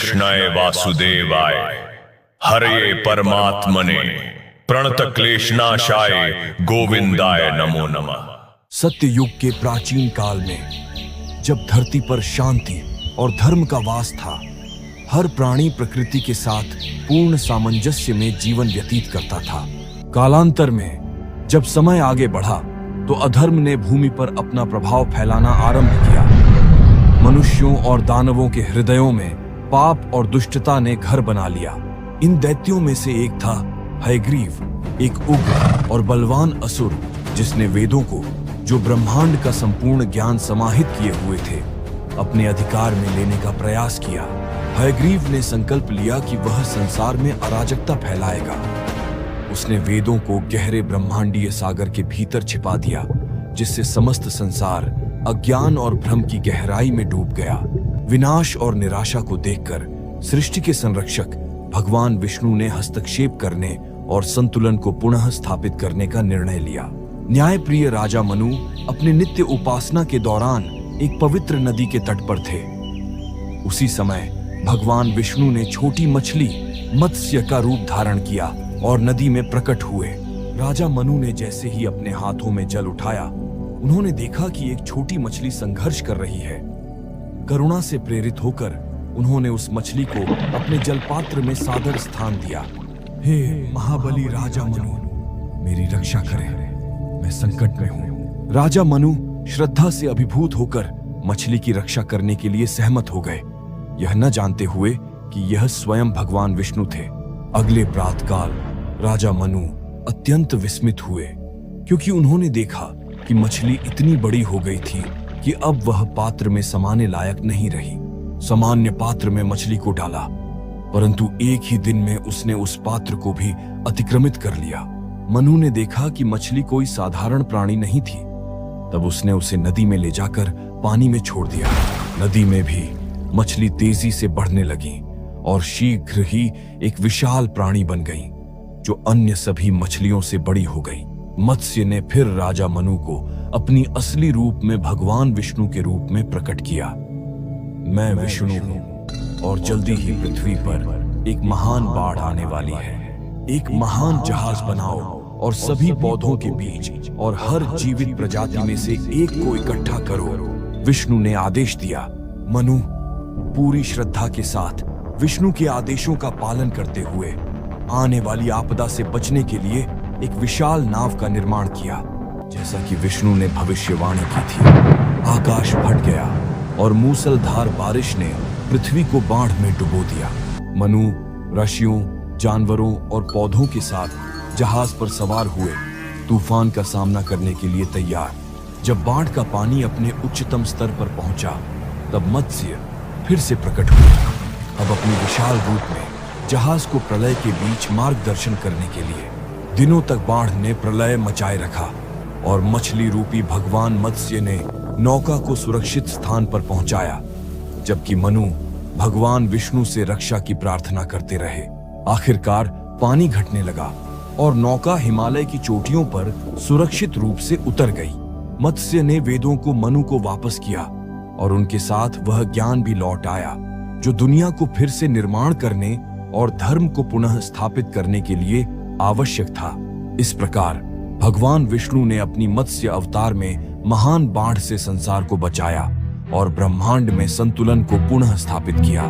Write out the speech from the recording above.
कृष्णाय वासुदेवाय हरे परमात्मने प्रणत क्लेशनाशाय गोविंदाय नमो नमः। सत्ययुग के प्राचीन काल में जब धरती पर शांति और धर्म का वास था, हर प्राणी प्रकृति के साथ पूर्ण सामंजस्य में जीवन व्यतीत करता था। कालांतर में जब समय आगे बढ़ा तो अधर्म ने भूमि पर अपना प्रभाव फैलाना आरंभ किया। मनुष्यों और दानवों के हृदयों में पाप और दुष्टता ने घर बना लिया। इन दैत्यों में से एक था हयग्रीव, एक उग्र और बलवान असुर जिसने वेदों को, जो ब्रह्मांड का संपूर्ण ज्ञान समाहित किए हुए थे, अपने अधिकार में लेने का प्रयास किया। हयग्रीव ने संकल्प लिया कि वह संसार में अराजकता फैलाएगा। उसने वेदों को गहरे ब्रह्मांडीय सागर के भीतर छिपा दिया, जिससे समस्त संसार अज्ञान और भ्रम की गहराई में डूब गया। विनाश और निराशा को देखकर सृष्टि के संरक्षक भगवान विष्णु ने हस्तक्षेप करने और संतुलन को पुनः स्थापित करने का निर्णय लिया। न्यायप्रिय राजा मनु अपने नित्य उपासना के दौरान एक पवित्र नदी के तट पर थे। उसी समय भगवान विष्णु ने छोटी मछली मत्स्य का रूप धारण किया और नदी में प्रकट हुए। राजा मनु ने जैसे ही अपने हाथों में जल उठाया, उन्होंने देखा कि एक छोटी मछली संघर्ष कर रही है। करुणा से प्रेरित होकर उन्होंने उस मछली को अपने जलपात्र में सादर स्थान दिया। हे महाबली राजा मनु, मेरी रक्षा करें, मैं संकट में हूं। राजा मनु श्रद्धा से अभिभूत होकर मछली की रक्षा करने के लिए सहमत हो गए, यह न जानते हुए कि यह स्वयं भगवान विष्णु थे। अगले प्रातःकाल राजा मनु अत्यंत विस्मित हुए, क्योंकि उन्होंने देखा कि मछली इतनी बड़ी हो गई थी कि अब वह पात्र में समाने लायक नहीं रही। सामान्य पात्र में मछली को डाला, परंतु एक ही दिन में उसने उस पात्र को भी अतिक्रमित कर लिया। मनु ने देखा कि मछली कोई साधारण प्राणी नहीं थी। तब उसने उसे नदी में ले जाकर पानी में छोड़ दिया। नदी में भी मछली तेजी से बढ़ने लगी और शीघ्र ही एक विशाल प्राणी बन गई, जो अन्य सभी मछलियों से बड़ी हो गई। मत्स्य ने फिर राजा मनु को अपनी असली रूप में भगवान विष्णु के रूप में प्रकट किया। मैं विष्णु हूं और जल्दी ही पृथ्वी पर एक महान बाढ़ आने वाली है। एक महान जहाज बनाओ और सभी पौधों के बीज और हर जीवित प्रजाति में से एक को इकट्ठा करो। विष्णु ने आदेश दिया। मनु पूरी श्रद्धा के साथ विष्णु के आदेशों का पालन करते हुए आने वाली आपदा से बचने के लिए एक विशाल नाव का निर्माण किया। जैसा कि विष्णु ने भविष्यवाणी की थी, आकाश फट गया और मूसलधार बारिश ने पृथ्वी को बाढ़ में डुबो दिया। मनु ऋषियों, जानवरों और पौधों के साथ जहाज पर सवार हुए, तूफान का सामना करने के लिए तैयार। जब बाढ़ का पानी अपने उच्चतम स्तर पर पहुंचा, तब मत्स्य फिर से प्रकट हुआ, अब अपने विशाल रूप में जहाज को प्रलय के बीच मार्गदर्शन करने के लिए। दिनों तक बाढ़ ने प्रलय मचाए रखा और मछली रूपी भगवान मत्स्य ने नौका को सुरक्षित स्थान पर पहुंचाया, जबकि मनु भगवान विष्णु से रक्षा की प्रार्थना करते रहे। आखिरकार पानी घटने लगा और नौका हिमालय की चोटियों पर सुरक्षित रूप से उतर गई। मत्स्य ने वेदों को मनु को वापस किया और उनके साथ वह ज्ञान भी लौट आया, जो दुनिया को फिर से निर्माण करने और धर्म को पुनः स्थापित करने के लिए आवश्यक था। इस प्रकार भगवान विष्णु ने अपनी मत्स्य अवतार में महान बाढ़ से संसार को बचाया और ब्रह्मांड में संतुलन को पुनः स्थापित किया।